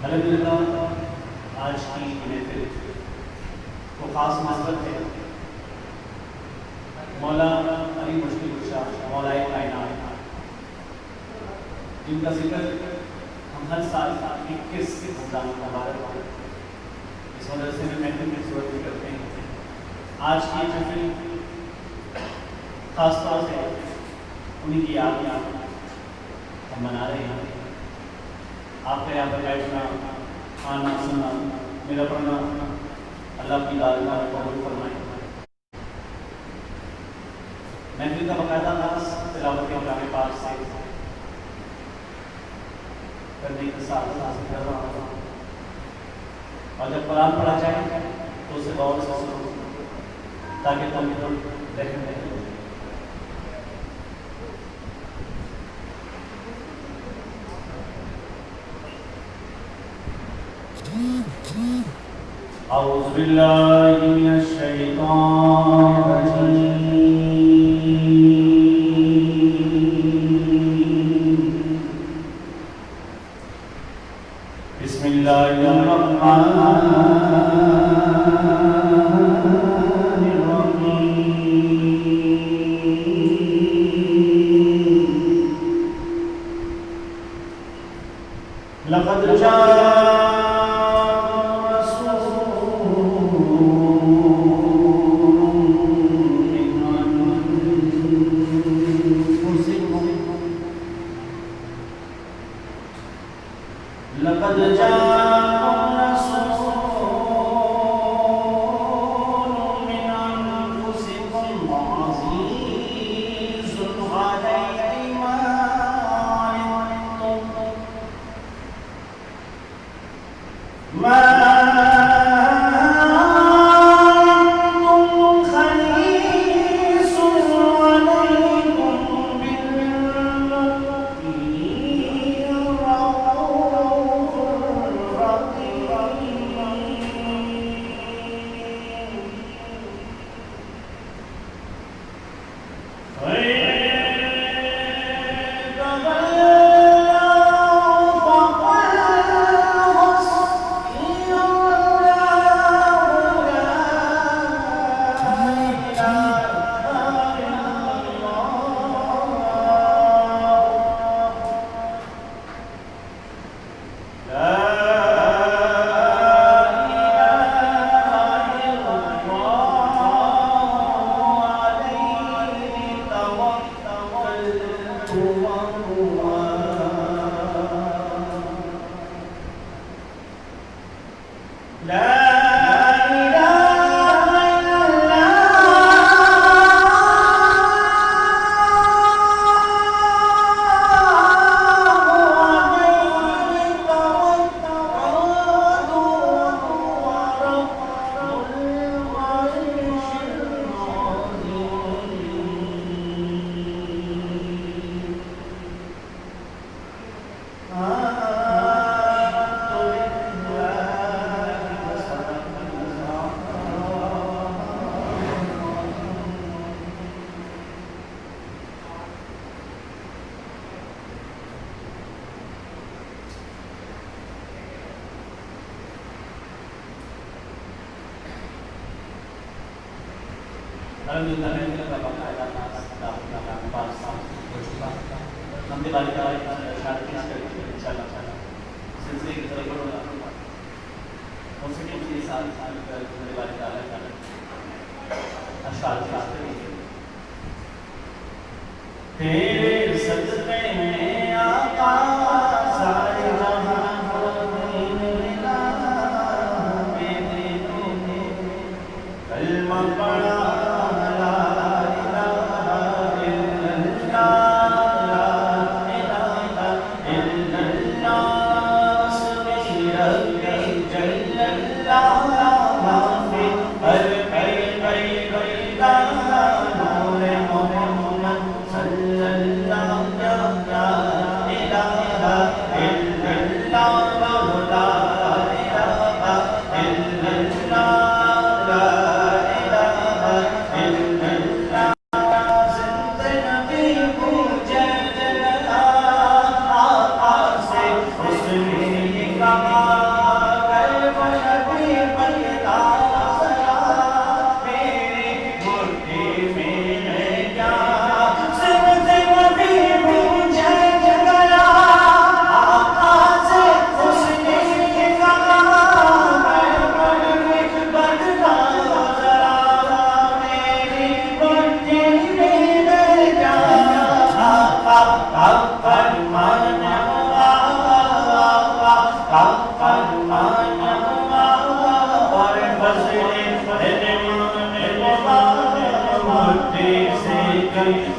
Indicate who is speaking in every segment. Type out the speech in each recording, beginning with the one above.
Speaker 1: الحمدللہ آج کی محفل کو خاص مناسبت ہے مولا علی مشکل کشا مولائے کائنات جن کا ذکر ہم ہر سال 21 رمضان مبارک اس مدرسے میں محفل کی صورت میں کرتے ہیں۔ آج کی محفل خاص طور سے انہیں کی یاد ہم منا رہے ہیں۔ آپ کا یہاں پر بیٹھنا، آنا، سننا، میرا پڑھنا اللہ کی بارگاہ میں قبول فرمائے۔ محفل کا باقاعدہ آغاز تلاوت کلام پاک سے کرنے کے ساتھ حاصل کر رہا ہوں، اور جب قرآن پڑھا جائے تو اسے غور سے سنو تاکہ تم رحم رہے۔ اعوذ باللہ من الشیطان الرجیم، بسم اللہ الرحمن الرحیم، لقد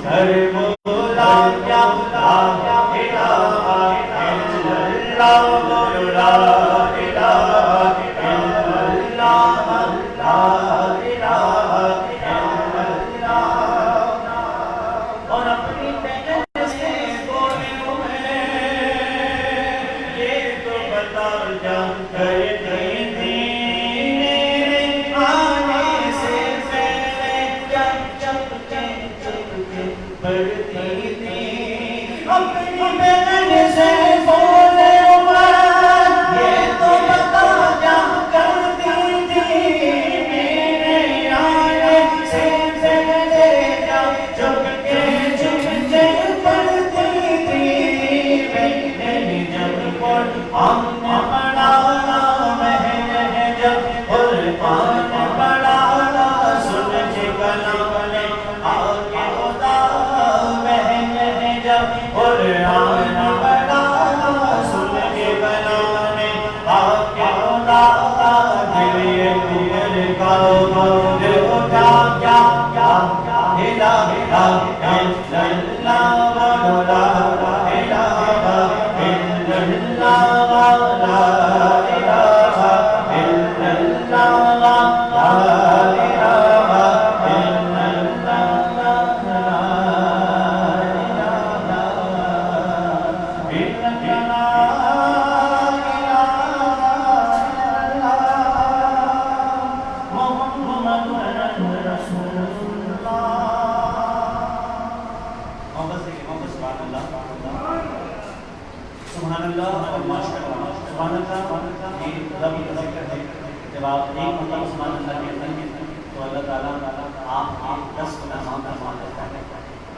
Speaker 1: گھر بولا کیا لا الہ الا اللہ لا الہ الا اللہ لا الہ الا اللہ اور اپنی بہن سے بولے ہوئے یہ تو بتا جا کرتی تھی میرے آنے سے پہلے چپ کے پڑھتی تھی اپنی بہن سے بولے ہوئے یہ تو بتا جا کرتی تھی میرے آنے سے پہلے چپ کے پڑھتی تھی میں جب ہم نے پڑھا میں جب قرآن پڑھا سن کے کلام آگے ہوتا میں جب قرآن پڑھا سن کے کلام آگے ہوتا دل یہ کا دل اٹھا کیا الہ الا اللہ لا الہ الا اللہ لا الہ الا اللہ لا الہ الا سبحان اللہ اور ماشاءاللہ سبحان اللہ یہ رب کا ذکر ہے جب آپ ایک مرتبہ سبحان اللہ کہتے ہیں تو اللہ تعالیٰ آپ کے 10 نام کا مان کرتا ہے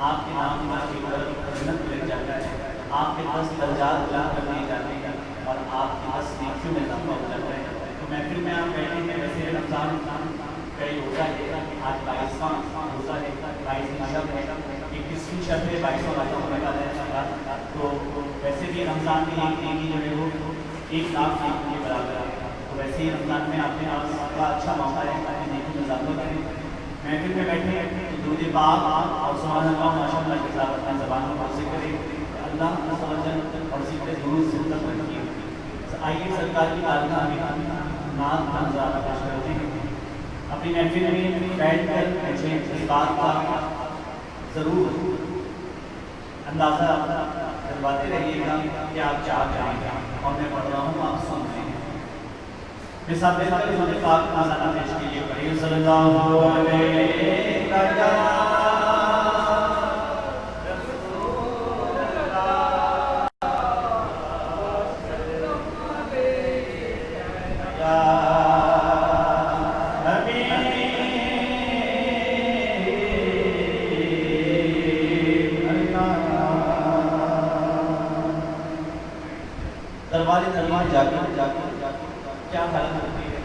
Speaker 1: آپ کے نام کی جنت لگ جاتا ہے آپ کے 10 درجات بلند کر دیے جاتے ہیں اور آپ کے 10 نیکیوں میں اضافہ ہو جاتا ہے تو محفل میں آپ بیٹھے ہیں ویسے رمضان کئی روزہ ہے آج 22واں روزہ ہے 22ویں شب ہے 21ویں شب ہے 22واں روزہ ہونے والا ہے تو ویسے بھی رمضان میں ایک نیکی جو ہے وہ 1 لاکھ نیکی کے برابر ہے تو ویسے ہی رمضان میں آپ نے کا اچھا موقع ہے تاکہ نیکی میں اضافہ کریں محفل میں بیٹھے درود پاک اور سبحان اللہ ماشاءاللہ کے ساتھ اپنی زبانوں کو ذکر کریں اللہ سبحان اور ذکر درود سے تک رکھیے آئیے سرکار کی تعلیم میں نام نظارہ پیش کرتے ہیں اپنی محفل میں بیٹھ کر مجھے اس بات کا ضرور اندازہ کرواتے رہیے گا کہ آپ چاہ جائیں گے اور میں پڑھ رہا ہوں آپ سن رہے ہیں میرے ساتھ بہتر حضور پاک کا نظارہ پیش کیجیے پڑھیے صلی اللہ علیہ وسلم دربار جا کے کیا حالت ہوتی ہے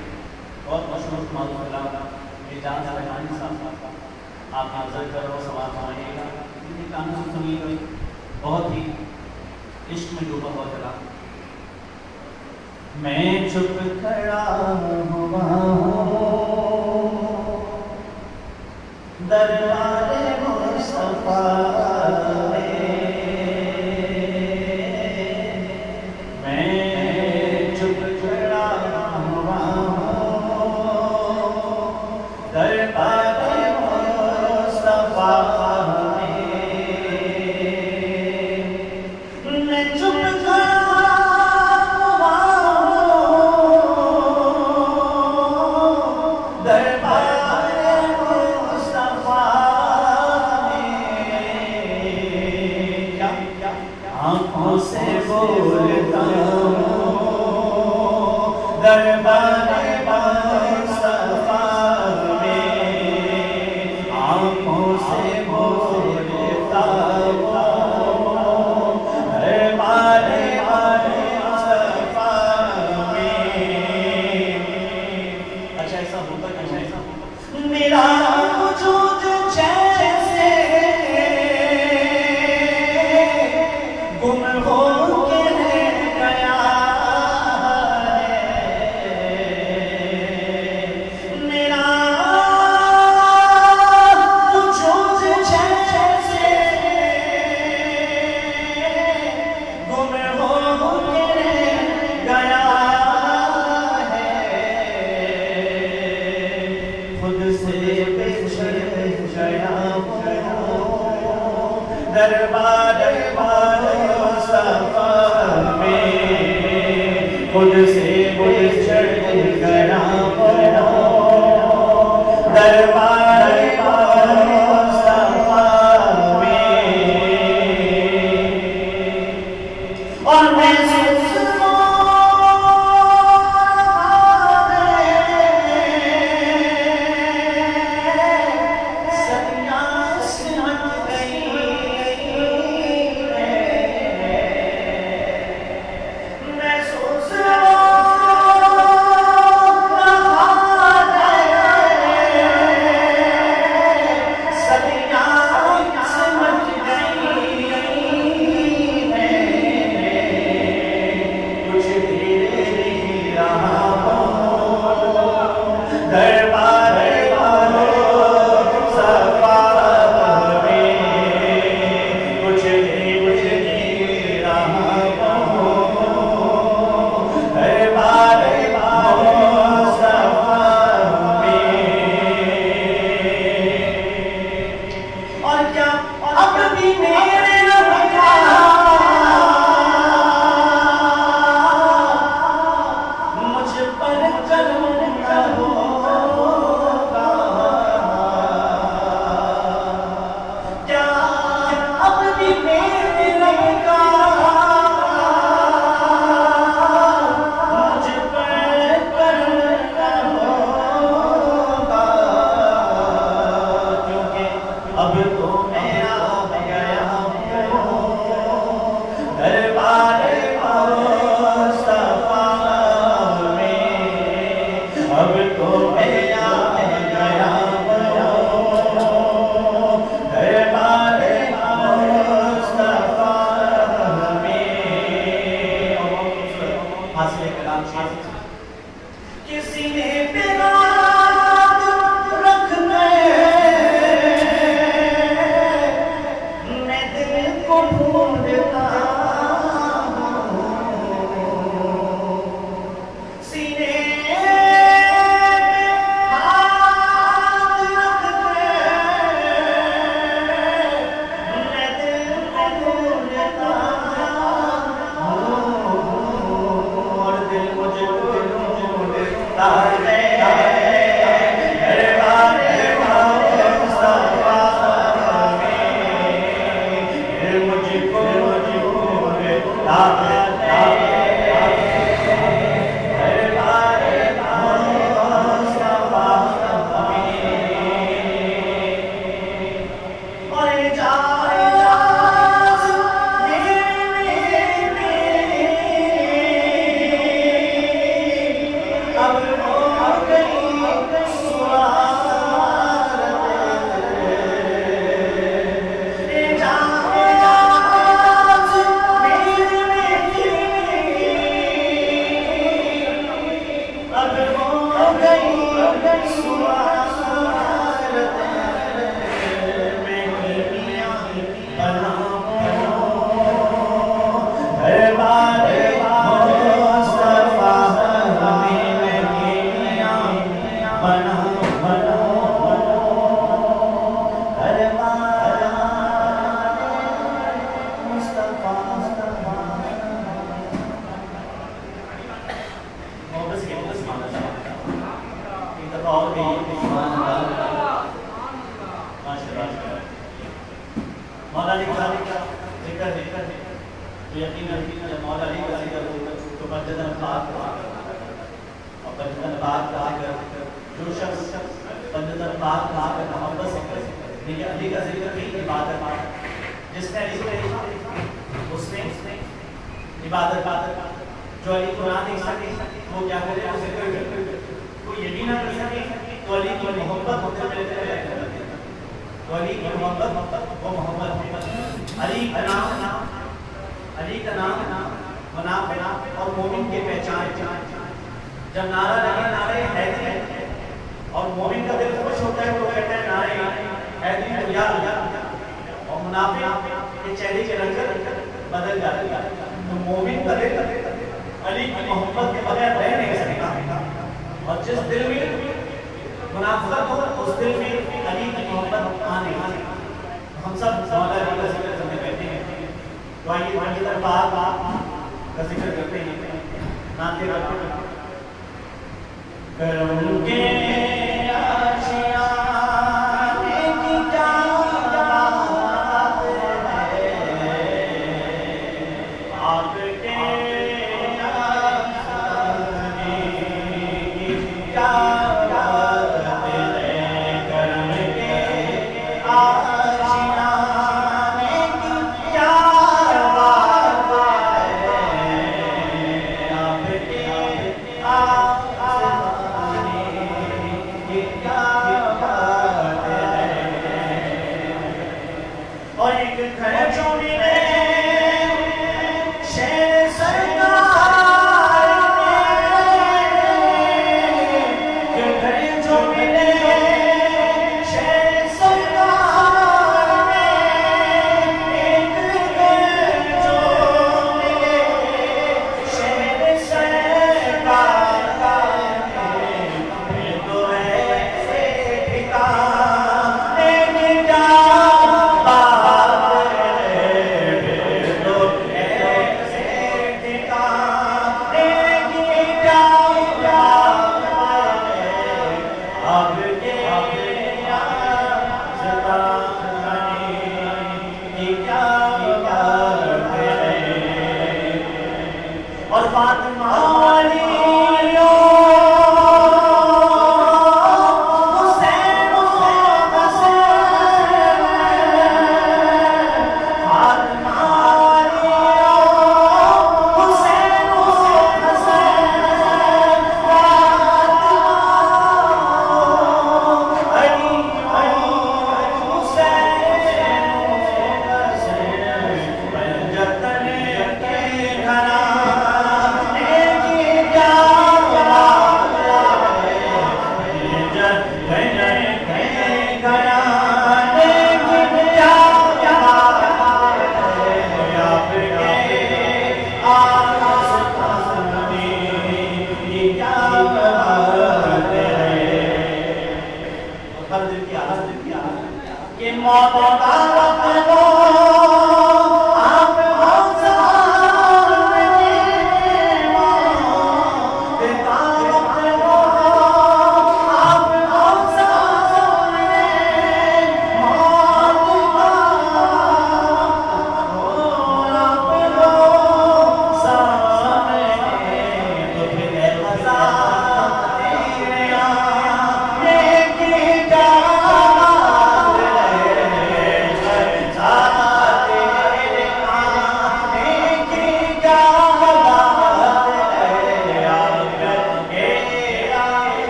Speaker 1: بہت مشہور معلوم اللہ یہ جان رحمانی صاحب آپ نظر کرو سوال فرمائیے گا ان کی کہانی سنیے گا بہت ہی عشق میں ڈوبا ہوا چلا میں چھپ کھڑا ہوا دربار مصطفیٰ دربار مصطفیٰ میں خود سے بچھڑ گیا ہو دربار مصطفیٰ میں اور میں
Speaker 2: منافقت ہو اس دل میں علی کی محبت آنے ہم سب مولا علی کا ذکر
Speaker 1: تو آئیے دربار کا ذکر کرتے ہیں، ناتے کرتے ہیں۔ کرم کے آشیانے کی کیا بات ہے، آپ کے آشیانے کی کیا بات ہے، کرم کے آشیانے کی کیا بات ہے، آپ کے اور ایک گھر چوری نے شیر سرکار نے، ایک گھر چوری نے شیر سرکار نے، ایک گھر چوری نے شیر سرکار نے، یہ تو ایسے ٹھکانے کی جا اور فاطمہ والیوں حسین و حسین، فاطمہ والیوں حسین و حسین، فاطمہ علی حسین و حسین، پنجتن کے گھرانے کہ موت کا وقت ہو آپ ہزار میں، موت کا وقت ہو آپ ہزار میں، موت کا وقت ہو آپ ہزار میں، تو پھر اے قضا تیرے آنے کی جا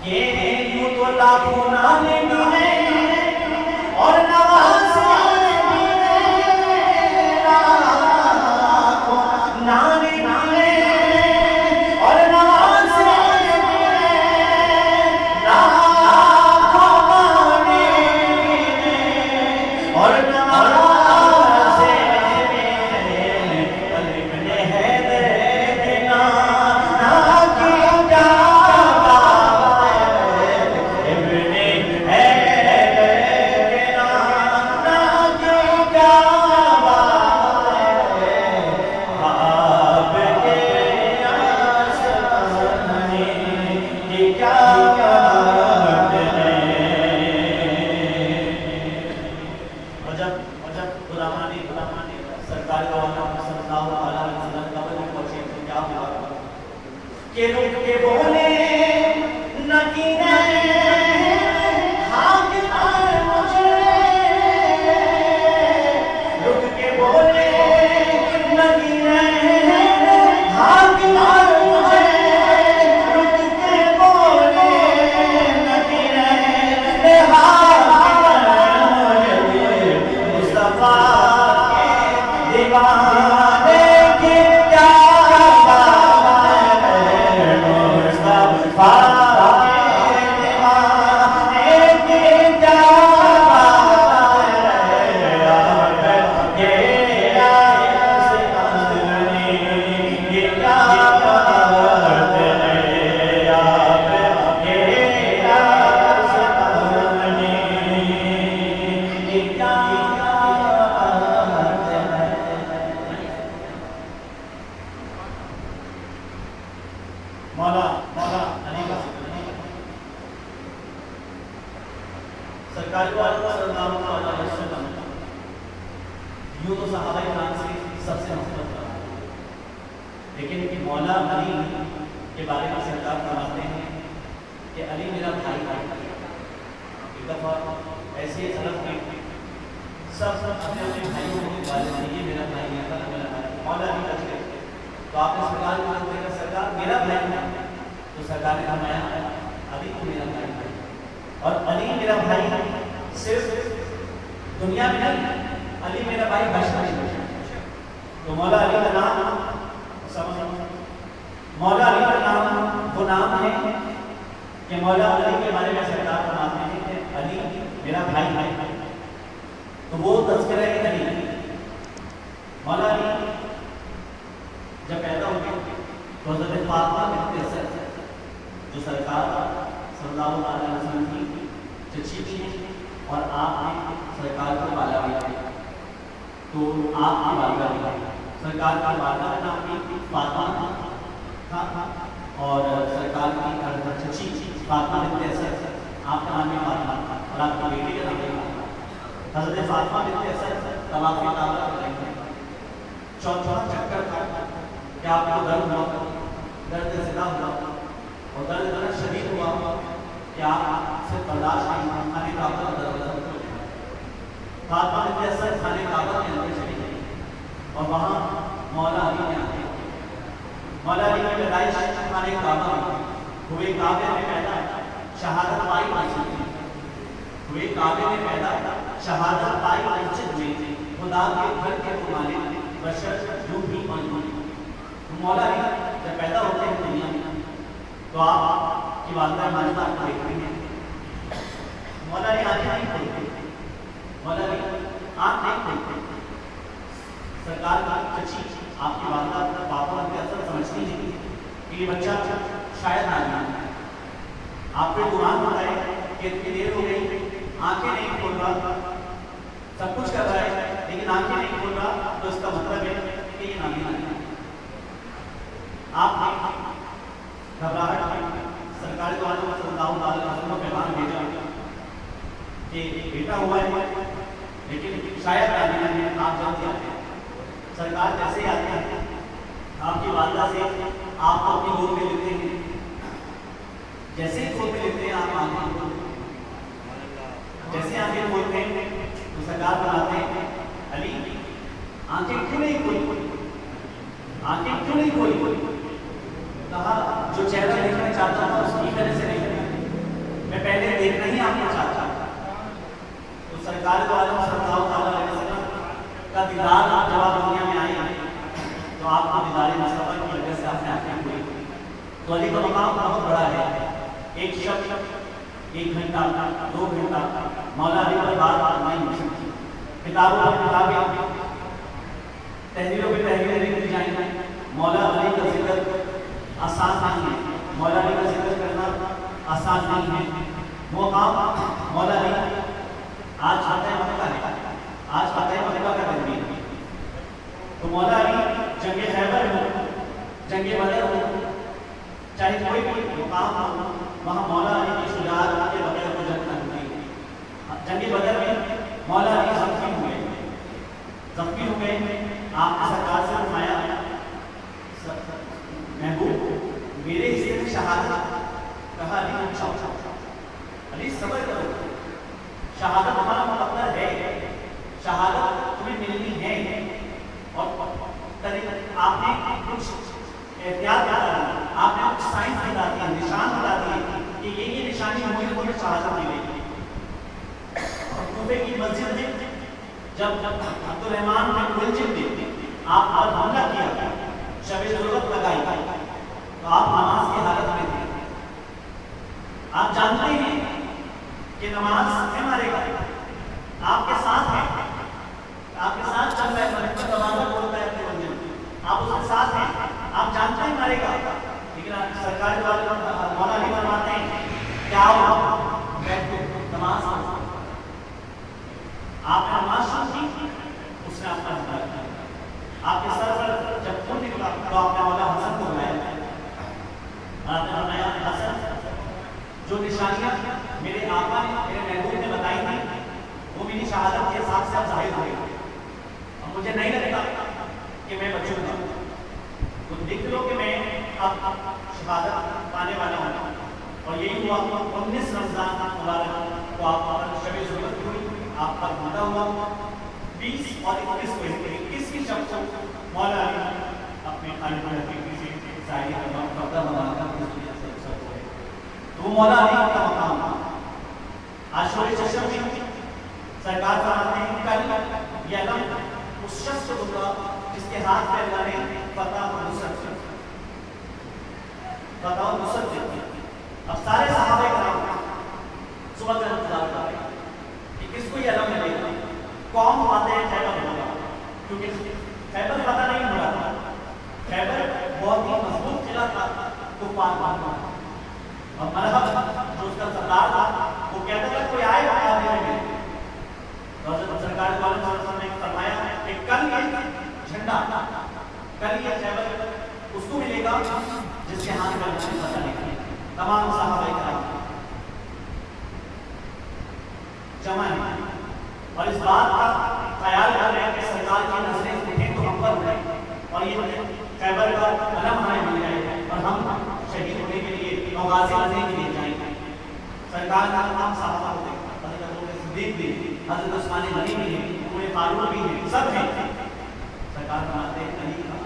Speaker 1: یہ یوں تو لاکھوں نانے ملے اور نوازے ملے، لاکھوں نانے ملے اور نوازے ملے، لاکھوں نانے ملے اور نوازے ملے، ابن حیدر کے نانا کی جا کہ رک کے بولے نگینے حاکم مجھے، رک کے بولے نگینے حاکم مجھے، رک کے بولے نگینے حاکم مجھے، مصطفیٰ کے دیوانے کی کیا یوں تو صحابہ کرام سے سب سے محبت کرا، لیکن مولا علی کے بارے میں سرکار فرماتے ہیں کہ علی میرا بھائی تھا۔ ایک دفعہ ایسے الگ میں سب اپنے اپنے بھائیوں کے والے ہیں، یہ میرا بھائی ہے، میرا بھائی مولا علی رکھ گئے، تو آپ نے سرکار کو دیکھا سرکار میرا بھائی ہے، تو سرکار نے فرمایا علی تو میرا بھائی ہے، اور علی میرا بھائی صرف دنیا میں نہیں، علی میرا بھائی بشر میں، تو مولا علی کا نام مولا علی کا نام وہ نام ہے کہ مولا علی کے بارے میں سرکار فرماتے ہیں کہ علی میرا بھائی ہے، تو وہ تذکرہ علی۔ مولا علی جب پیدا ہوئے تو حضرت فاطمہ بنت اسد جو سرکار صلی اللہ علیہ وسلم کی چچی تھی اور آپ نے سرکار کو پالا بھی تھا، تو آپ کی والدہ سرکار کی والدہ کا نام بھی فاطمہ تھا، اور سرکار کی چچی فاطمہ بنت اسد آپ کا نام بھی فاطمہ تھا، اور آپ کی بیٹی کا نام بھی فاطمہ۔ حضرت فاطمہ بنت اسد طواف کعبہ کر رہی ہیں، چوتھا چکر تھا کہ آپ کو درد ہوا، درد زدہ ہوا، اور درد اتنا شدید ہوا کہ آپ سے برداشت نہیں ہوا، خانے کعبہ کا دروازہ کھول دیا۔ فاطمہ بنت اسد خانے کعبہ کے اندر چلی گئی اور وہاں مولا علی نے آتے، مولا علی کی پیدائش خانے کعبہ میں ہوئے، کعبے میں پیدا شہادت پائی مسجد میں ہوئے، کعبے میں پیدا شہادت پائی مسجد میں، خدا کے گھر کے مالک بشر یوں بھی موجود۔ مولا علی جب پیدا ہوتے ہیں دنیا میں تو آپ کی والدہ ماجدہ آپ کو دیکھتی ہیں، مولا علی آنکھیں نہیں کھولتے، مولا علی آنکھ نہیں کھولتے، سرکار کی چچی آپ کی والدہ پاپا کے اثر سمجھتی نہیں کہ یہ بچہ شاید آ جائے، آپ پہ گمان ہوتا ہے کہ اتنی دیر ہو گئی آنکھیں نہیں کھول رہا، سب کچھ کر رہا ہے لیکن آنکھیں نہیں کھول رہا، تو اس کا مطلب ہے کہ یہ نابینا ہے۔ آپ نے گھبراہٹ میں سرکار کو صلی اللہ علیہ وسلم کو پیغام بھیجا کہ بیٹا ہوا ہے لیکن شاید نابینا ہے، آپ جلدی آتے ہیں۔ سرکار جیسے آتے ہیں آپ کی والدہ سے آپ کو اپنی گود میں لیتے ہیں، جیسے ہی گود میں لیتے ہیں آپ آنکھیں کھولتے ہیں، جیسے آنکھیں کھولتے ہیں تو سرکار بتاتے ہیں علی آنکھیں کیوں نہیں کھولی، آنکھیں کیوں نہیں کھولی؟ کہا جو چہرہ دیکھنا چاہتا تھا اس کی وجہ سے نہیں، میں پہلے دیکھنا ہی آپ کو چاہتا تھا۔ تو سرکار کو عالم صلی اللہ علیہ وسلم کا دیدار جب آپ دنیا میں آئے تو آپ کو دیدار مصطفیٰ کی وجہ سے آپ نے آنکھیں کھولی۔ تو علی کا مقام بہت بڑا ہے، ایک شخص 1 گھنٹہ 2 گھنٹہ مولا علی پر بات نہیں ہو سکتی، کتابوں پر کتابیں تحریروں پہ تحریریں لکھی جائیں گی، مولا علی کا ذکر آسان نہیں ہے، مولا علی کا ذکر کرنا آسان نہیں ہے۔ وہ مقام مولا علی آج فتح مکہ ہے، آج فتح مکہ کا دن ہے، تو مولا علی جنگ خیبر ہو، جنگ بدر ہو، چاہے کوئی بھی مقام ہو، وہاں مولا علی کی شجاعت کے بغیر کو جنگ نہ ہوتی۔ جنگ بدر میں مولا علی زخمی ہوئے، آپ نے سرکار سے فرمایا محبوب میرے حصے میں شہادت، کہا علی اچھا علی صبر کرو، شہادت ہمارا مقدر ہے، شہادت تمہیں ملنی ہے، اور آپ نے کچھ احتیاط بتا دی، آپ نے کچھ سائنس بتا دی، نشان بتا دیے کہ یہ نشانی ہوئی تو مجھے شہادت ملے گی۔ کوفے کی مسجد میں جب عبد الرحمن بن ملجم نے آپ پر حملہ کیا، شب ضرورت لگائی، تو آپ نماز کی حالت میں تھے، آپ جانتے ہیں کہ نماز میں مارے گا، آپ کے ساتھ ہیں، آپ کے ساتھ چل رہے ہیں، دروازہ کھولتا ہے اپنے بندے میں، آپ اس کے ساتھ ہیں، آپ جانتے ہیں مارے گا، لیکن سرکار مولا علی فرماتے ہیں کیا ہوا بیٹھو نماز پڑھو، آپ نے نماز شروع کی، اس نے آپ کا حملہ کیا، آپ کے سر پر جب خون نکلا تو آپ نے مولا حسن کو بلایا، آپ نے فرمایا حسن جو نشانیاں میرے آقا نے میرے محبوب نے بتائی تھی آپ شہادت پانے والے ہیں. اور یہی ہوا 19 رمضان مبارک کو آپ پر شب ظہور ہوئی، آپ پر مدہ ہوا. 20 اور 21 کو 21 کی شب کو مولا علی اپنے خالق حقیقی سے ظاہر کرنا پردہ بنا کر تو وہ مولا علی کا مقام. عاشور چشم میں سرکار فرماتے ہیں کل یہ علم اس شخص کو ہوگا جس کے ہاتھ میں اللہ نے فتح و نصرت دی. اب سارے صحابہ کرام صبح کا انتظار کر رہے ہیں کہ کس کو یہ علم ملے گا، کون فاتح خیبر ہوگا، کیونکہ خیبر فتح نہیں ہو رہا تھا. خیبر بہت ہی مضبوط قلعہ تھا کفار کا. اور مرحب جو اس کا سردار تھا وہ کہتا تھا کوئی آئے گا آدمی میں. سرکار کو عالم صلی اللہ علیہ وسلم نے فرمایا کہ کل یہ جھنڈا، کل یہ خیبر اس کو ملے گا جس کے ہاتھ میں فتح نہیں. تمام صحابہ کرام جمع ہیں اور اس بات کا خیال کر رہے ہیں کہ سرکار کی نظریں دیکھیں تو ہم پر ہوئے اور یہ خیبر کا علم ہمیں مل جائے اور ہم شہید ہونے کے لیے غازی ہونے کے لیے جائیں گے. سرکار کا تمام صحابہ کو دیکھا، حضرت ابوبکر صدیق بھی، حضرت عثمان غنی بھی ہیں، عمر فاروق بھی ہیں، سب ہیں. سرکار فرماتے ہیں علی کا،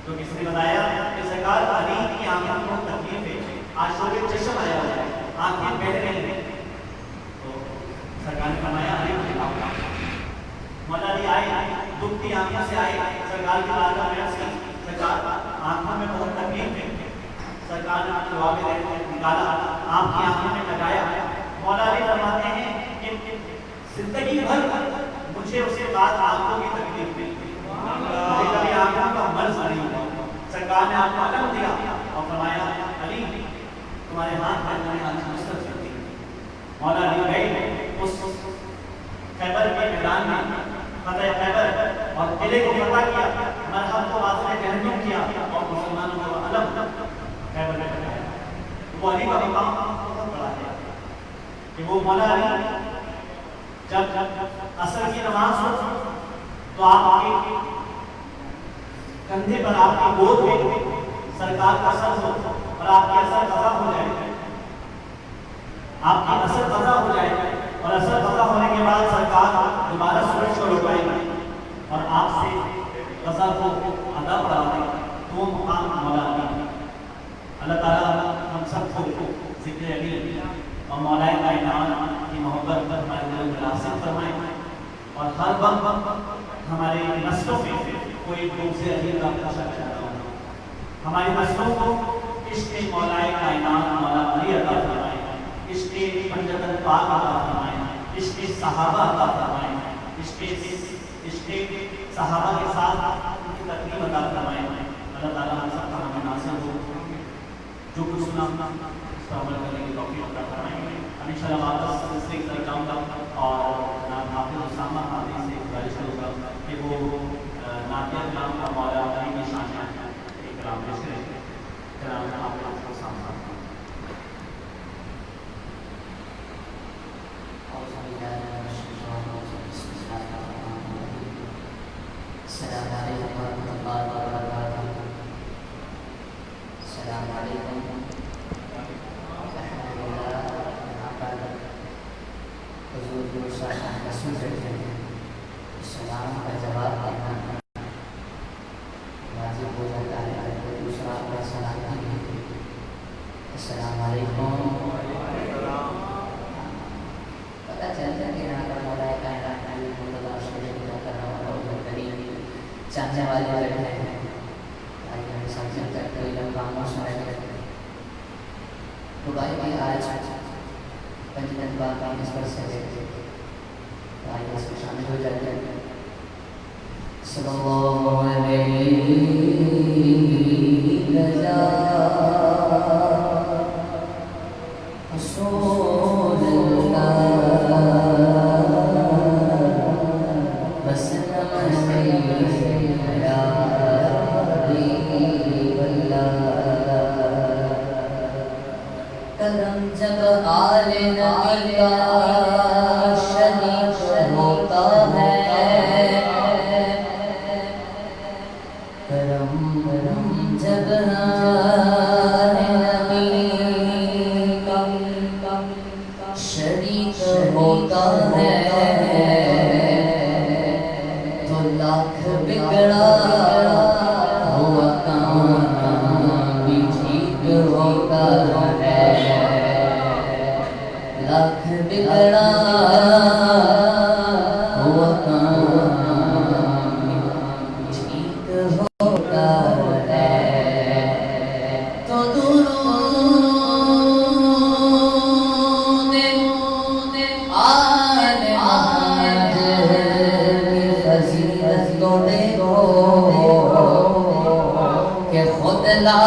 Speaker 1: تو کس نے بتایا کہ سرکار علی کی آنکھوں کو تکلیف ہے، عاشور چشم آیا ہوا ہے، آنکھیں بہہ رہی ہیں. تو سرکار نے فرمایا علی مولا علی آئے، دکھتی آنکھوں سے آئے، سرکار کی بارگاہ میں عرض کی سرکار آنکھوں میں بہت تکلیف ہے. سرکار نے جواب نکالا، آپ کی آنکھوں میں لگایا. مولا علی فرماتے ہیں کہ زندگی بھر مجھے اس کے بعد آنکھوں کی تکلیف نہیں، مجھے کبھی آنکھوں کا مرض نہیں ہوا. سرکار نے آپ کو علم دیا اور فرمایا علی تمہارے ہاتھ میں میں نے آج نصرت کر دی. مولا علی گئے اس خیبر کے میدان میں، فتح خیبر اور قلعے کو فتح کیا، مرحب کو واضح جہنم کیا اور مسلمانوں کو علم خیبر میں بنایا. وہ علی کا مقام بہت بڑا ہے کہ وہ مولا علی جب عصر کی نماز ہو تو آپ کے کندھے پر، آپ کی گود میں سرکار کا سر ہو اور آپ کی اثر قضا ہو جائے، آپ کی اثر قضا ہو جائے اور اثر قضا ہونے کے بعد سرکار دوبارہ سورج کو لوٹائیں گے اور آپ سے قضا کو ادا پڑھا دیں. تو مقام مولا علی. اللہ تعالیٰ ہم سب کو ذکر علی اور مولا کائنات کی محبت پر ہمارے دل میں ناصب فرمائیں اور ہر وقت ہمارے نسلوں میں کوئی بغض علی کا نشہ پیدا ہو. ہماری نسلوں کو عشق مولا کائنات مولا علی عطا فرمائیں، عشق پنجتن پاک عطا فرمائیں، عشق صحابہ عطا فرمائیں، عشق صحابہ کے ساتھ ان کی تقریب عطا فرمائیں. اللہ تعالیٰ ہم سب کا ہمیں ناصر ہو. جو کچھ سنا اس پر عمل کرنے کی توفیق عطا فرمائیں. انشاء اللہ واپس سلسلے کی طرف جاؤں گا اور جناب حافظ اسامہ حافظ سے گزارش کروں گا کہ وہ نعتیہ کلام کا مولا علی کی شان میں ایک کلام پیش کریں. جناب حافظ اسامہ.
Speaker 2: السلام علیکم ورحمۃ اللہ وبرکاتہ. السلام علیکم. الحمدللہ یہاں پر حضور رسول بیٹھے ہیں، السلام کا جواب دینا واجب ہو جاتا ہے. اگر دوسرا اپنا سلام نہیں، السلام علیکم. پتہ چلتا ہے کہ یہاں پر مولا کائنات چاہنے والے بیٹھے ہیں. آئیے ہم سمجھیں تک کوئی لمبا موسم ہے تو بھائی بھی آج پنجتن پاک کی نسبت سے بیٹھے تو آئیے اس میں شامل ہو جاتے ہیں. صلی اللہ علیہ رسول اللہ کرم جب آل نبی کا شریک ہوتا ہے، کرم لاکھ بگڑا ہوا کام بھی ٹھیک ہوتا ہے، لاکھ بگڑا ہوا کام بھی ٹھیک ہوتا ہے، تو درود آل فضیلت تو دیکھو کہ خود لا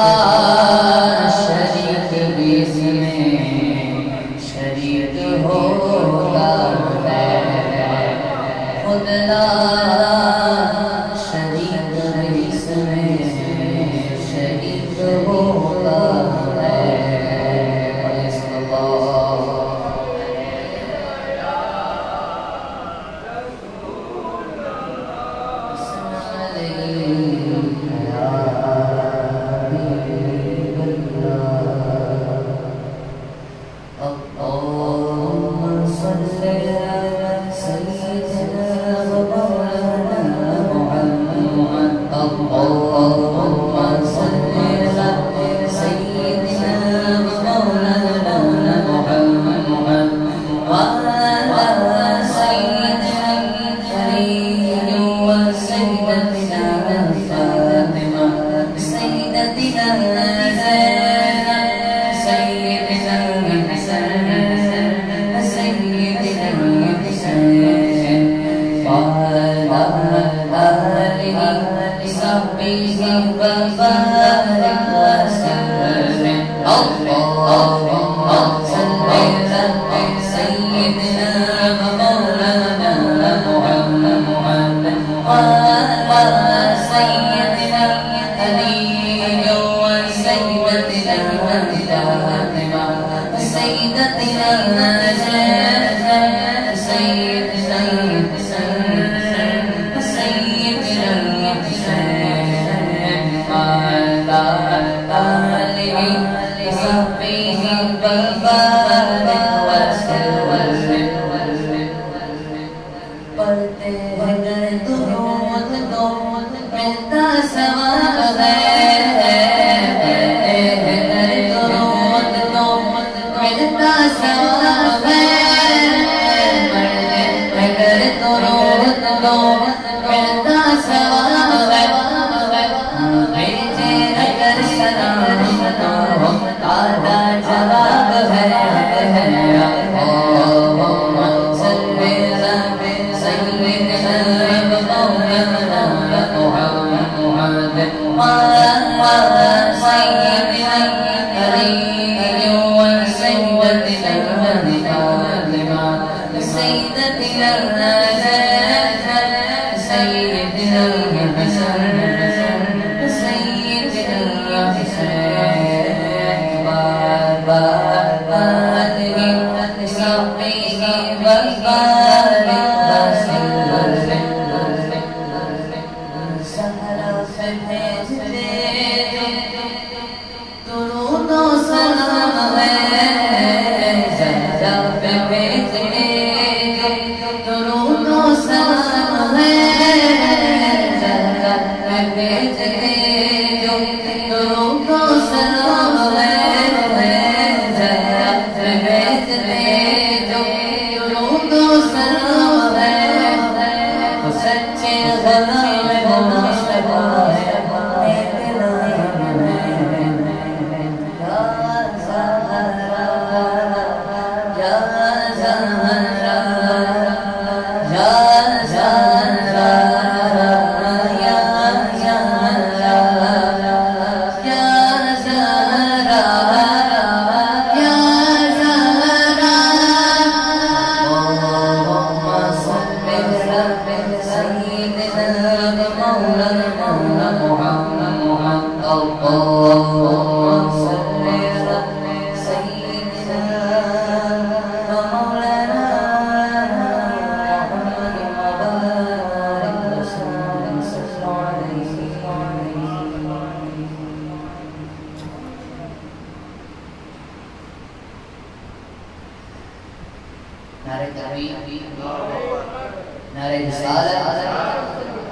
Speaker 2: شریک بھی اس میں شریک ہوتا ہے، خود لا شریک بھی اس میں شریک ہوتا ہے۔ صلی اللہ نعرہ تکبیر، نعرہ رسالت،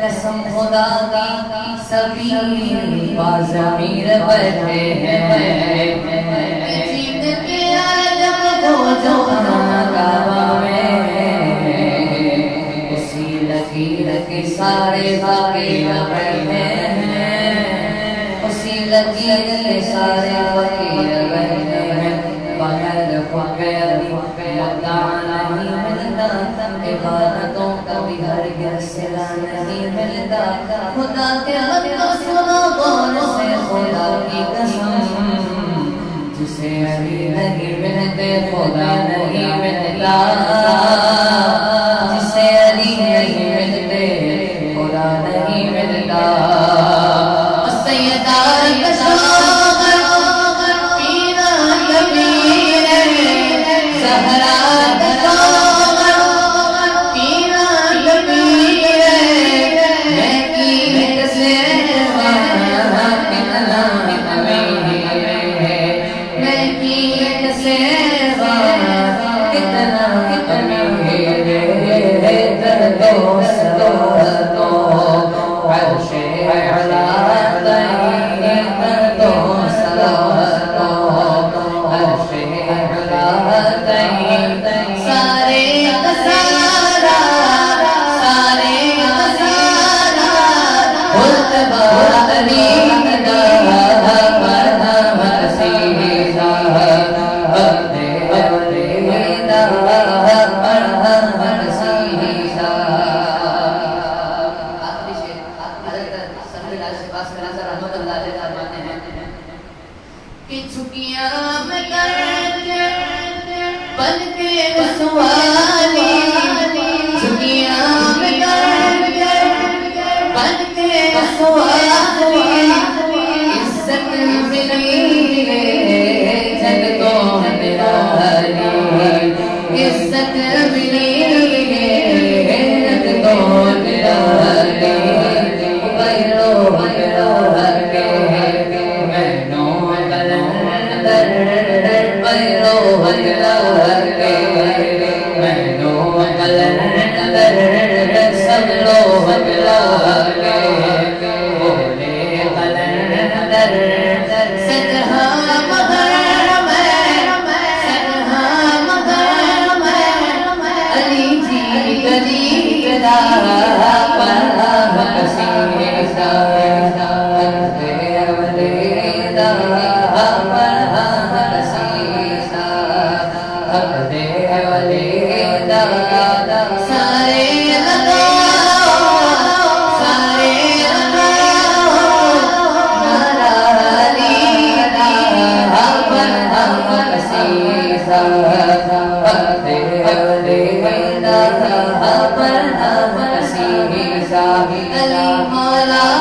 Speaker 2: قسم خدا کی سبھی بازمیر بیٹھے ہیں، جیت کے عالم کو جو کعبہ میں، اسی لکیر کے سارے فقیر بیٹھے ہیں، اسی لکیر کے سارے فقیر بیٹھے ہیں۔ بغیر فقیر مدعا نہیں ملتا، عبادتوں کا بھی ہرگز صلہ نہیں ملتا۔ خدا کے بندوں سنو غور سے خدا کی قسم، جسے علی نہیں ملتے خدا نہیں ملتا، جسے علی نہیں ملتے خدا نہیں ملتا۔ سیدہ عزت ملی جگ تو
Speaker 1: مولا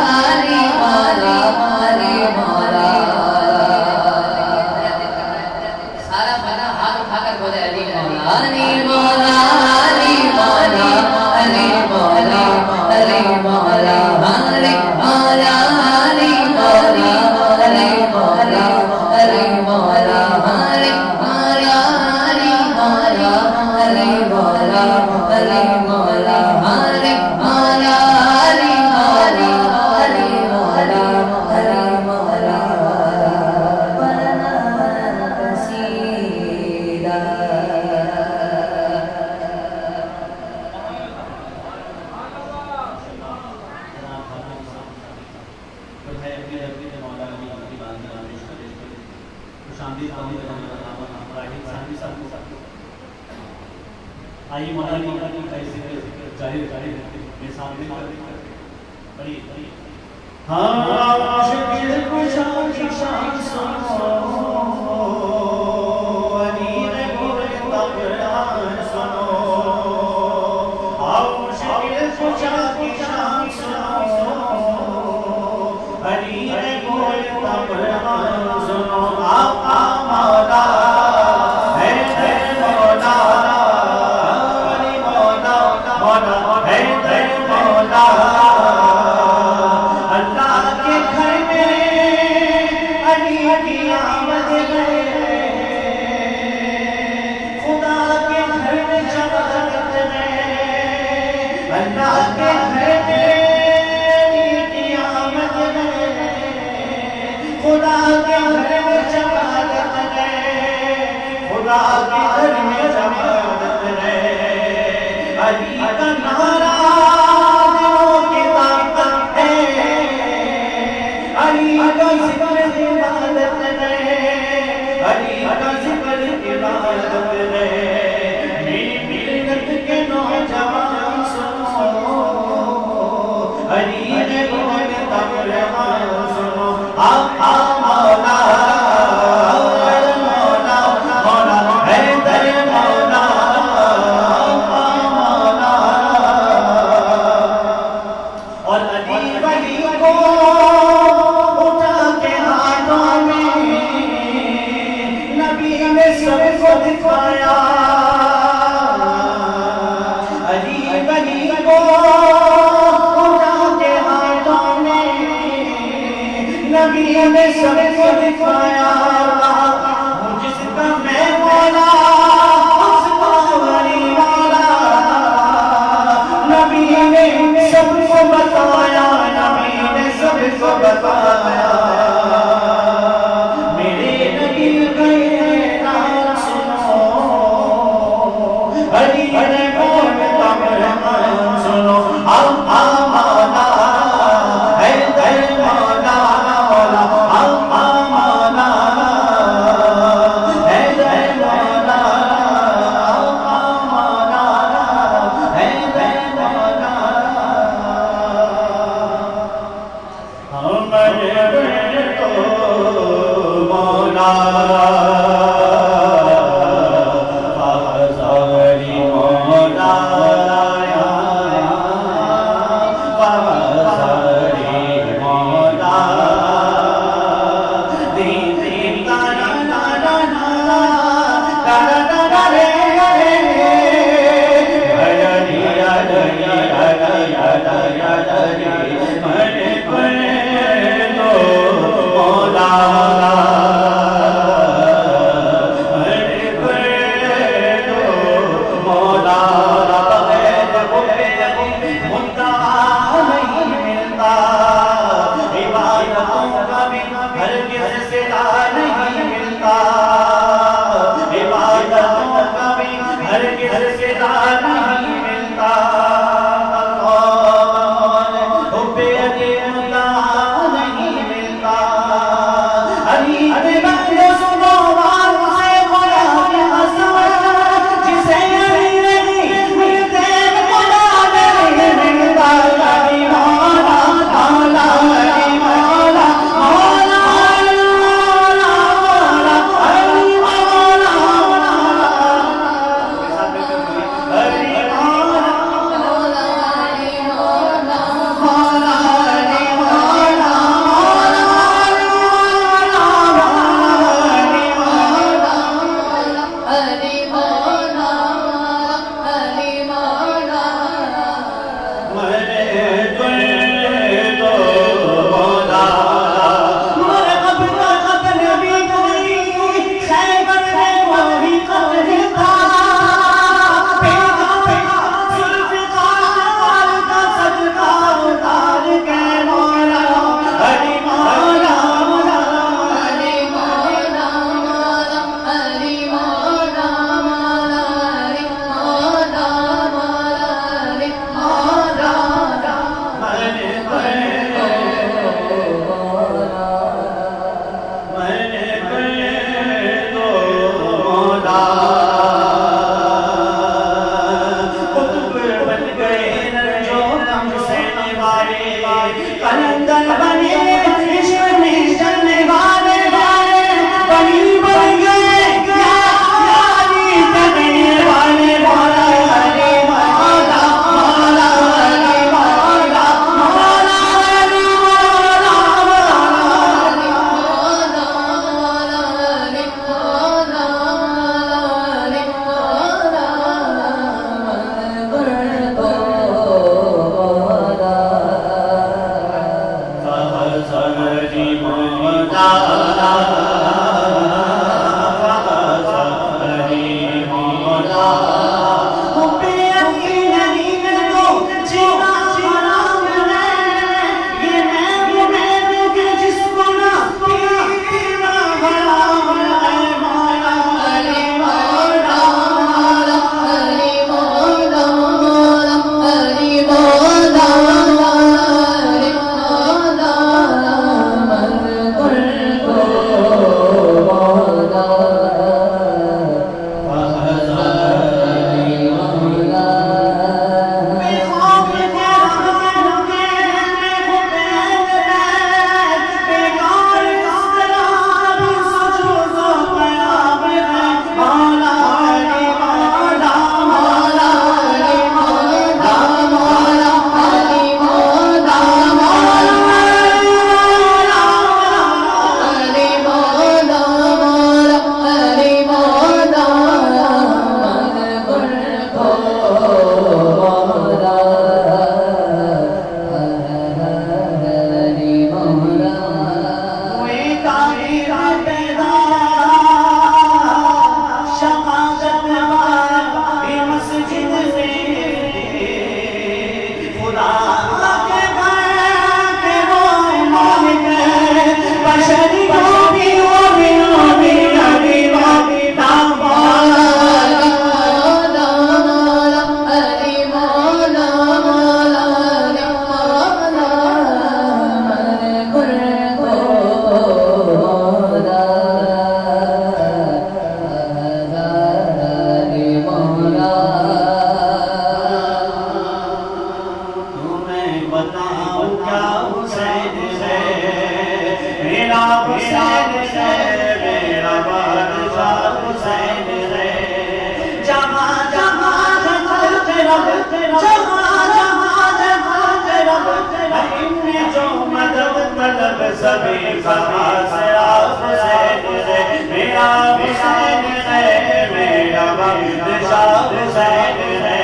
Speaker 1: جو مدد طلب سبھی خاص حسین ہے میرا حسین ہے میرا وقت شاہ حسین ہے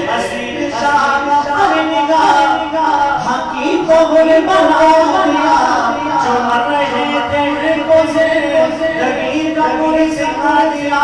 Speaker 1: اسیر شاہ پر نگاہ حقیقت بنا دیا جو مر رہے تھے کو زندگی کا کوئی سکھا دیا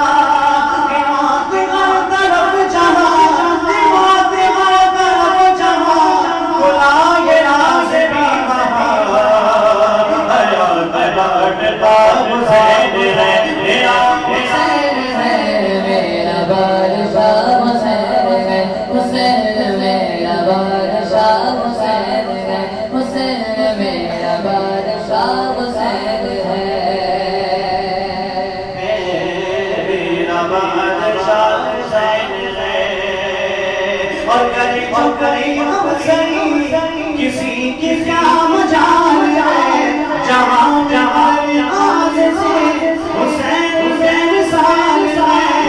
Speaker 1: کسی کی کیا مجال ہے جہاں جہاں آج سے حسین کے مثال ہے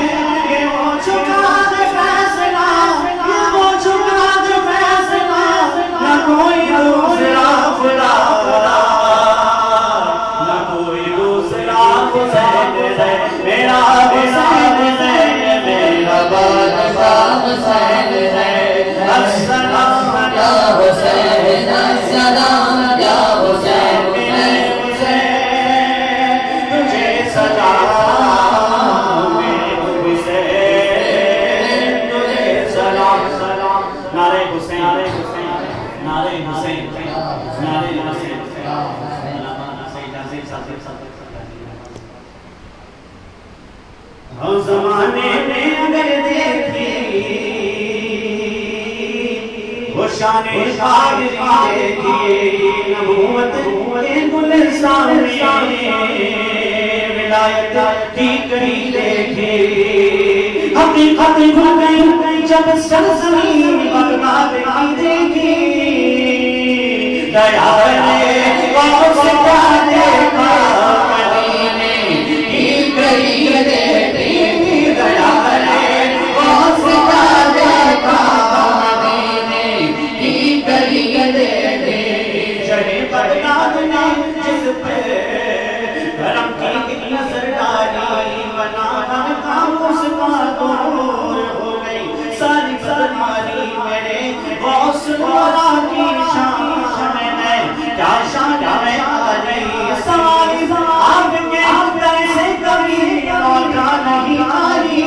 Speaker 1: یہ وہ چکا دے فیصلہ یہ وہ چکا دے فیصلہ نہ کوئی دوسرا خدا نہ کوئی دوسرا حسین ہے میرا حسین ہے میرا بادشاہ حسین ہے السلام یا حسین السلام یا حسین تجھے سلام حسین تجھے سلام نعرہ حسین نعرہ حسین نعرہ حسین ہر زمانے میں اگر دیکھی وہ شان قادری دیکھیے نبوت کے گلستان میں ولایت کی کڑی دیکھیے حقیقت کھل گئی جب سرزمین بغداد کی دیکھی دیا نے واپس کیا دیکھا مدینے کی کڑی دیکھی دیا نے واپس کیا دیکھا بغداد نے جس پہ کرم کی نظر ڈالی بنا خاموش کا دور ہو گئی ساری بدماری میرے غوث مولا کی شان میں کیا شان میں آ گئی سواری آپ کے در سے کبھی لوٹا نہیں آئی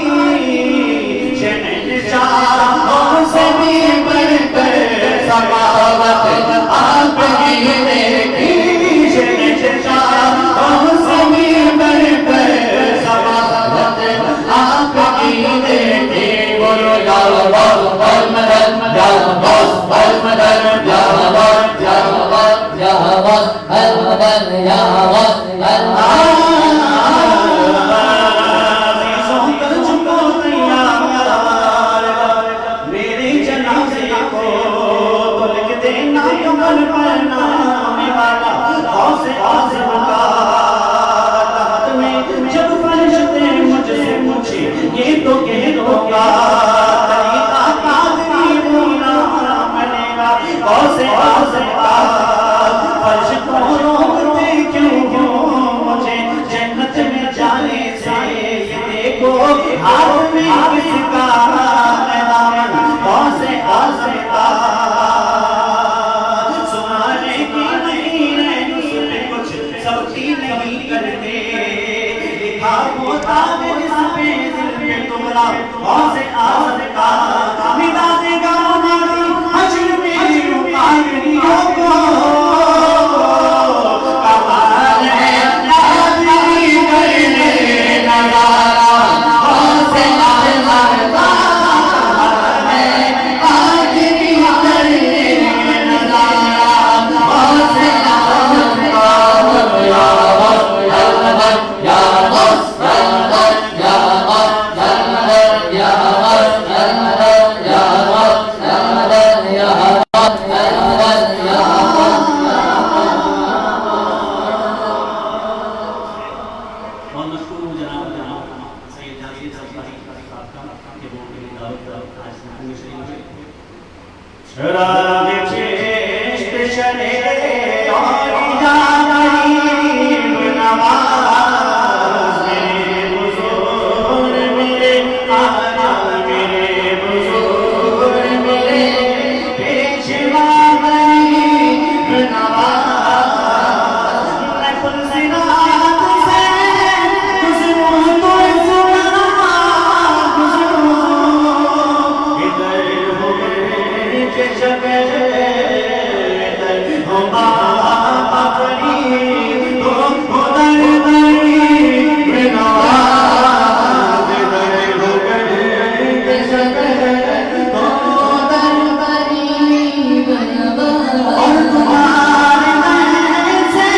Speaker 1: شہنشاہوں سے بھی بڑھ کر سماوت آپ کی دیکھی شہنشاہوں سے بھی بڑھ کر سماوت آپ کی دیکھی بولو یا غوث المدد یا غوث المدد یا غوث یا غوث یا غوث المدد یا غوث المدد جب فرشتے مجھ سے پوچھے یہ تو کہہ دو گا طریقہ قادری پورا ملے گا غوث اعظم کا فرشتوں روکتے کیوں ہو مجھے جنت میں جانے سے یہ دیکھو ہاتھ میں کس کا دامن غوث اعظم کا سنانے کی نہیں رہے اس میں کچھ سبتی نہیں کرتے ہوتا ہے جس پہ دل پہ تمہارا غوث اعظم کا ملا دے گا ہماری حشر میں قادریوں کو کمال ہے قادری کرنے نظارہ غوث اعظم کا کمال ہے قادری کرنے نظارہ غوث اعظم کا یا غوث یا تلاوت آج سنانے شریف ہے شراب چشت شرے اور جا غریب نواز میرے بزرگ میرے آجا میرے بزرگ میرے پیشوا غریب نواز میں خود زنات سے گزروں تو زنا گزروں ادھر ہو گئے کہ شبے ادھر ہو بابا غریب ادھر غریب نواز ادھر ہو گئے کہ شبے ادھر غریب نواز اور تمہارے سے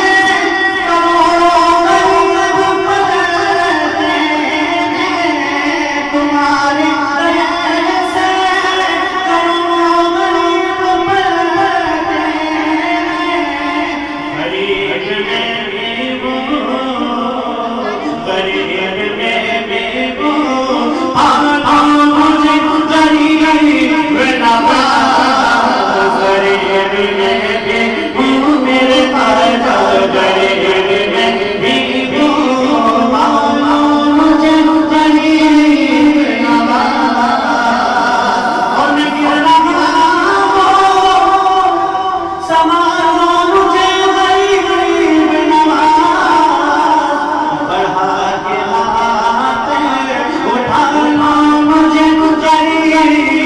Speaker 1: کروڑوں غریب پڑھتے ہیں تمہارے سے کروڑوں غریب پڑھتے ہیں غریب میں بھی وہ غریب میں بھی وہ مجھے غریب نواز غریب میں بھی وہ میرے خواجہ غریب میں بھی وہ مجھے غریب نواز اور میں گر رہا ہوں سمانا مجھے غریب نواز بڑھا کے ہاتھ اٹھانا مجھے غریب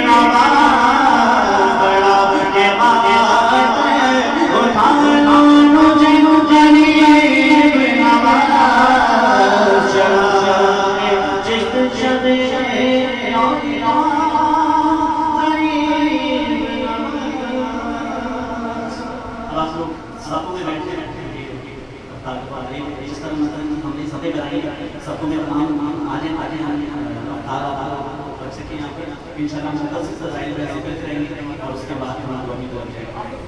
Speaker 1: نواز بڑھا کے ہاتھ اٹھانا مجھے غریب نواز شراب چشت شبے غریب نواز اب آپ لوگ صفوں میں بیٹھے جس طرح مثلا ہم نے صفیں بنائی صفوں میں تمام آنے رکھ سکیں یہاں پہ انشاءاللہ مختصر سزائیں ویسے کرتے رہیں گے اور اس کے بعد ہم دعا بھی دعا جائیں گے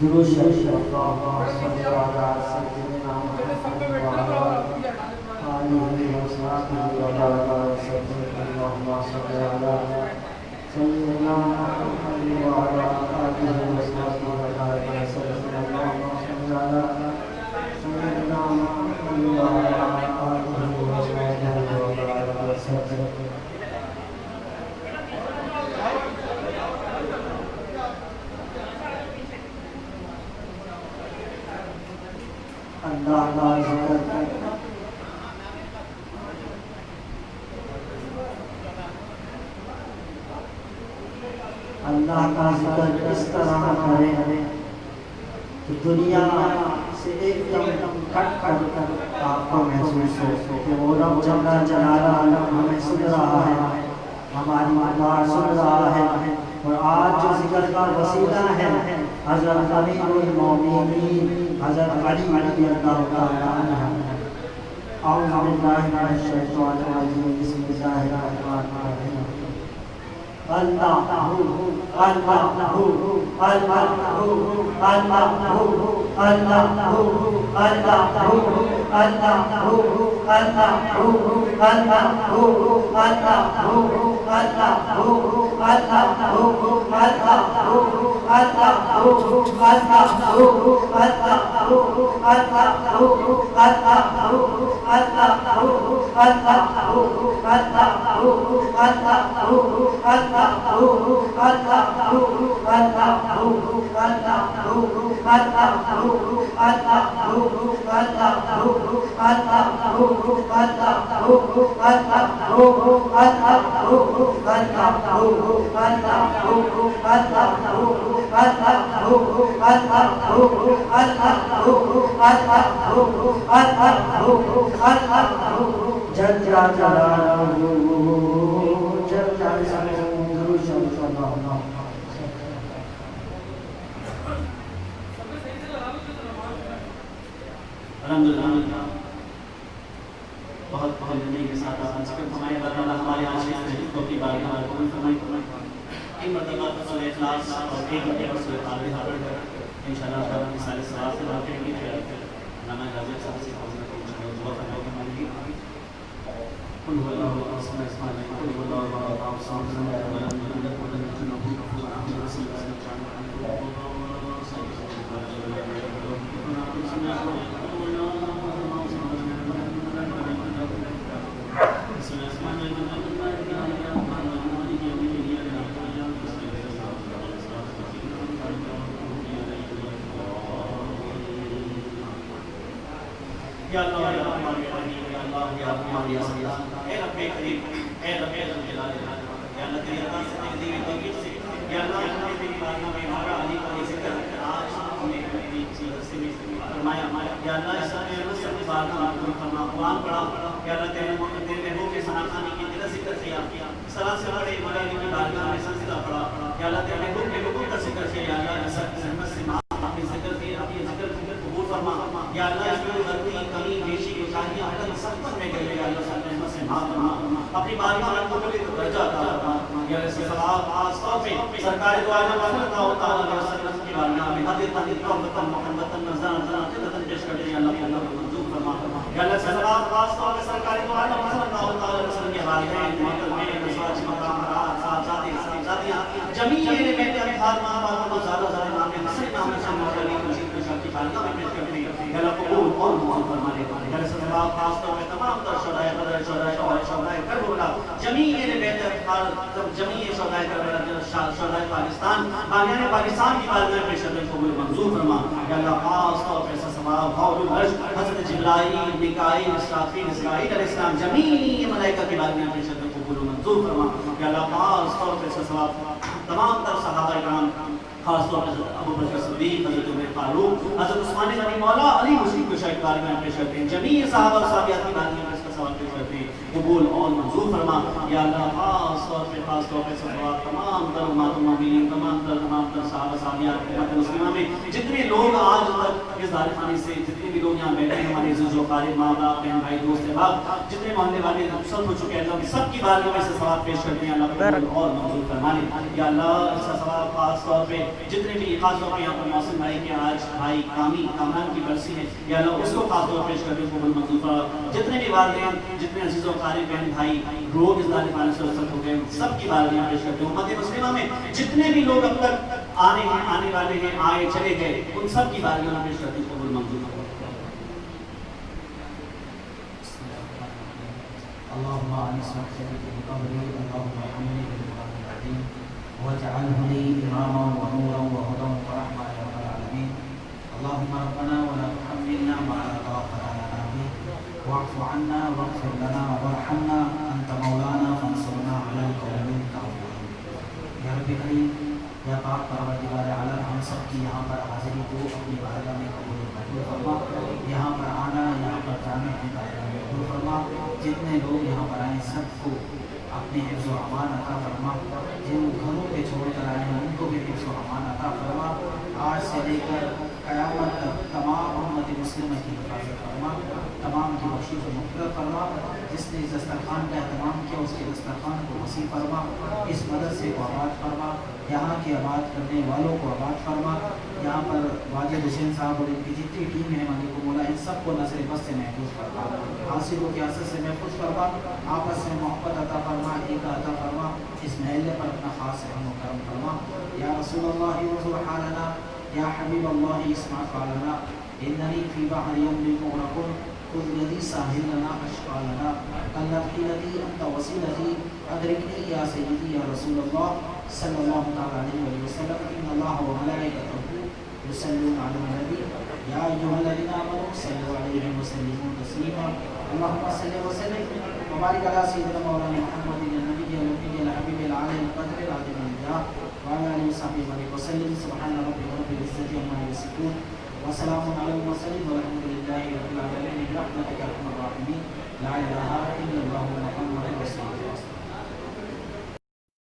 Speaker 3: درود شریف اللهم صل على سيدنا محمد وعلى آله وصحبه وبارك وسلم اللهم صل على سيدنا محمد وعلى آله وصحبه وبارك وسلم اللهم صل على سيدنا محمد وعلى آله وصحبه وبارك وسلم اللہ کا ذکر کرنا اللہ کا ذکر اس طرح کریں کہ دنیا سے ایک دم کٹ کر آپ کو محسوس ہو کہ وہ رب جل جلالہ ہمیں سن رہا ہے ہماری بات سن رہا ہے اور آج جو ذکر کا وسیلہ ہے حضرت امیر المومنین حضرت علی رضی اللہ تعالی عنہ اعوذ باللہ من الشیطان الرجیم بسم اللہ الرحمن الرحیم اللہ اللہ
Speaker 1: الحمدللہ بہت بہت زندگی کے ساتھ آپ ذکر فرمائے اللہ تعالیٰ ہمارے عاشق فرشتوں کی بارگاہ میں قبول فرمائے ایک مرتبہ رسول اخلاص اور ایک مرتبہ رسول فاتحہ پڑھ کر انشاءاللہ تعالیٰ کی سارے ثواب سے بات کریں گے علامہ غازی صاحب سے دعا فرمائیں گے قل هو الله الاسماء الحسنى قل هو الله احد الصمد لم يلد ولم يولد ولم يكن له كفوا احد بسم الله الرحمن یا اللہ یا رحمان یا رحیم یا اللہ یا رحمان یا سلام اے رب کریم اے رب جلال یا اللہ تیری عطا سے تیری دی توفیق سے یا اللہ ہمیں تیری بارگاہ میں ہمارا علی کا ذکر آج ہم نے اپنی رستے میں فرمایا یا اللہ اس نے رسل کی بارگاہ میں قبول فرما قرآن پڑھا یا اللہ تیرے محبوب کے ثنا خانی کی تیرا ذکر کیا صلاۃ سے پڑھے مولا علی کی بارگاہ میں سجدہ پڑھا یا اللہ تیرے محبوب کے حکم کا ذکر کیا یا اللہ اس رحمت سے اپنے ذکر کی اپنی ذکر قبول فرما یا اللہ اس میں غلطی کمی بیشی کوتاہیاں ہر سب میں گئے یا اللہ سب رحمت سے معاف فرما اپنی بارگاہ میں قبول درجہ عطا فرما یا اللہ سے ثواب خاص طور پہ سرکار دو عالم اللہ تعالی علیہ وسلم کی بارگاہ میں حضرت محمد نظر نظر پیش کرتے ہیں اللہ اللہ کو منظور فرما یا اللہ سے ثواب خاص طور پہ سرکار دو عالم اللہ تعالی علیہ وسلم کی والدین محترم ازواج مقامات صاحبزادے صاحبزادیاں جمیع اہل بیت اطہار ماں باپ کو زیادہ زیادہ نام حسن نام سے مولا علی کی شرط بارگاہ میں پیش کرتے ہیں یا اللہ قبول اور منظور فرما لے یا اللہ سے ثواب خاص طور پہ تمام تر شہدائے بدر شہدائے کربلا جمیع اہل بیت اطہار جمیع شہدائے کربلا شہدائے پاکستان باغیان پاکستان کی بارگاہ میں پیش کرتے ہیں قبول منظور فرما یا اللہ خاص طور پہ ثواب حول العرش حضرت جبرائیل میکائیل اسرافیل اسرائیل علیہ السلام جمیع ملائکہ کی بارگاہ میں پیش کرتے ہیں قبول منظور فرما یا اللہ خاص طور پہ ثواب تمام تر صحابہ کرام خاص طور پر ابو بکر صدیق حضرت عمر فاروق حضرت عثمان غنی مولا علی مشرق کو شاہد بارگاہ میں پیش کرتے ہیں جمیع صحابہ و صحابیات کی بارگاہ میں اس کا سوال پیش کرتے ہیں قبول اور منظور فرما یا اللہ خاص طور پہ صلوات تمام تر امت المومنین تمام تر صحابہ صحابیات امت مسلمہ میں جتنے لوگ آج تک اس دار خانے سے جتنے بھی لوگ یہاں بیٹھے ہیں ہمارے عزیز و اقارب ماں باپ بہن بھائی دوست احباب جتنے محلے والے سب ہو چکے ہیں اللہ سب کی بارگاہ میں سے ثواب پیش کرتے ہیں اللہ قبول اور منظور فرما لے یا اللہ اس کا ثواب خاص طور پہ جتنے بھی خاص طور پہ یہاں پر محسن بھائی کے آج بھائی کامران کی برسی ہے یا اللہ اس کو خاص طور پیش کرتے ہیں قبول منظور فرما جتنے بھی والدین جتنے عزیز و اقارب بہن بھائی روگ اس دار خانے سے رخصت ہو گئے سب کی بارگاہ میں پیش کرتے ہیں امت مسلمہ میں جتنے بھی لوگ اب تک آنے والے ہیں آئے چلے گئے ان سب کی بارگاہ میں پیش کرتے ہیں قبول منظور فرما
Speaker 3: اللهم انس وحشتي في قبري اللهم ارحمني بالقران العظيم واجعله لي اماما ونورا وهدى ورحمه يا رب العالمين اللهم ربنا ولا تحملنا ما لا طاقه لنا به واعف عنا واغفر لنا وارحمنا انت مولانا فانصرنا على القوم الكافرين یا رب کریم یا پاک پروردگار عالم ہم سب کی یہاں پر حاضری کو اپنی بارگاہ میں قبول فرما یہاں پر آنا یہاں پر جانا اپنی بارگاہ میں قبول فرما جتنے لوگ یہاں پر آئے سب کو اپنے حفظ و امان عطا فرما جن گھروں پہ چھوڑ کر آئے ہیں ان کو بھی حفظ و امان عطا فرما آج سے لے کر قیامت تک تمام امت مسلمہ کی حفاظت فرما تمام کی بخشش و مغفرت فرما جس نے اس دسترخوان کا اہتمام کیا اس کے دسترخوان کو وسیع فرما اس مدرسے کو آباد فرما یہاں کے آباد کرنے والوں کو آباد فرما یہاں پر واجد حسین صاحب اور ان کی جتنی ٹیم ہے مالک و مولا ان سب کو نظر بس سے محفوظ فرما حاصل و قیاست سے محفوظ فرما آپس میں محبت عطا فرما ایک عطا فرما اس محلے پر اپنا خاص رحم و کرم فرما یا رسول اللہ انظر حالنا یا حبیب اللہ اسمع قالنا اننی فی بحر یملی مغرق خذ یدی ساحل لنا اشقا لنا قلت حیلتی انت وسیلتی ادرکنی یا سیدی یا رسول اللہ صلی اللہ علیہ وسلم ان اللہ و ملائکتہ یصلون علی النبی یا ایھا الذین آمنوا صلوا علیہ وسلموا تسلیما اللهم صل وسلم وبارك على سيدنا مولانا محمد النبي الامي الحبيب العالي القدر العظيم الجاه وعلى اله وصحبه وسلم سبحان ربك رب العزه عما يصفون وسلام على المرسلين والحمد لله رب العالمين برحمتك يا ارحم الراحمين لا اله الا الله محمد رسول الله